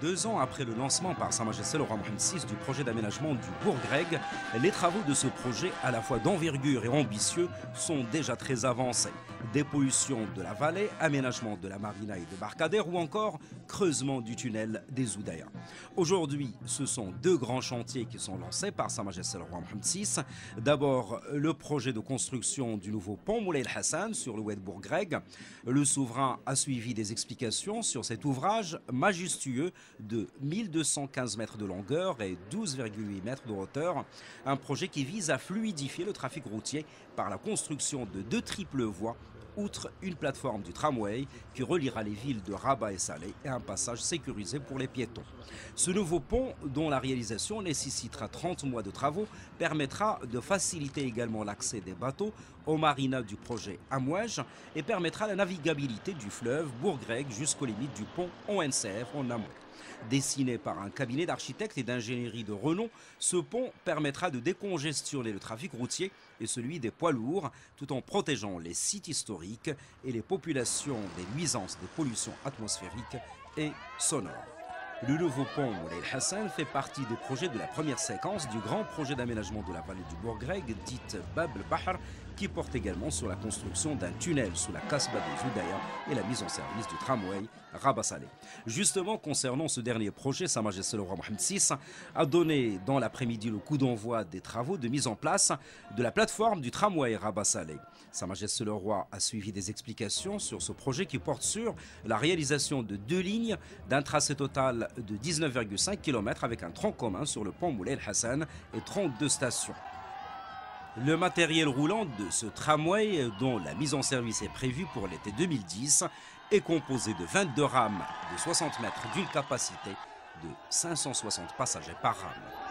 2 ans après le lancement par Sa Majesté le roi Mohammed VI du projet d'aménagement du Bourg-Greg, les travaux de ce projet, à la fois d'envergure et ambitieux, sont déjà très avancés. Dépollution de la vallée, aménagement de la marina et de Barcadère ou encore creusement du tunnel des Oudaya. Aujourd'hui, ce sont 2 grands chantiers qui sont lancés par Sa Majesté le roi Mohammed VI. D'abord, le projet de construction du nouveau pont Moulay El Hassan sur le Oued Bourg-Greg. Le souverain a suivi des explications sur cet ouvrage majestueux de 1215 mètres de longueur et 12,8 mètres de hauteur. Un projet qui vise à fluidifier le trafic routier par la construction de 2 triples voies, outre une plateforme du tramway qui reliera les villes de Rabat et Salé et un passage sécurisé pour les piétons. Ce nouveau pont, dont la réalisation nécessitera 30 mois de travaux, permettra de faciliter également l'accès des bateaux aux marinas du projet Amouage et permettra la navigabilité du fleuve Bourg-Greg jusqu'aux limites du pont ONCF en amont. Dessiné par un cabinet d'architectes et d'ingénierie de renom, ce pont permettra de décongestionner le trafic routier et celui des poids lourds, tout en protégeant les sites historiques et les populations des nuisances des pollutions atmosphériques et sonores. Le nouveau pont Moulay El Hassan fait partie des projets de la première séquence du grand projet d'aménagement de la vallée du Bourg-Greg, dite Bab el-Bahr, qui porte également sur la construction d'un tunnel sous la Kasbah des Oudaya et la mise en service du tramway Rabat-Salé. Justement, concernant ce dernier projet, Sa Majesté le roi Mohammed VI a donné dans l'après-midi le coup d'envoi des travaux de mise en place de la plateforme du tramway Rabat-Salé. Sa Majesté le roi a suivi des explications sur ce projet qui porte sur la réalisation de 2 lignes d'un tracé total de 19,5 km avec un tronc commun sur le pont Moulay El Hassan et 32 stations. Le matériel roulant de ce tramway, dont la mise en service est prévue pour l'été 2010, est composé de 22 rames de 60 mètres d'une capacité de 560 passagers par rame.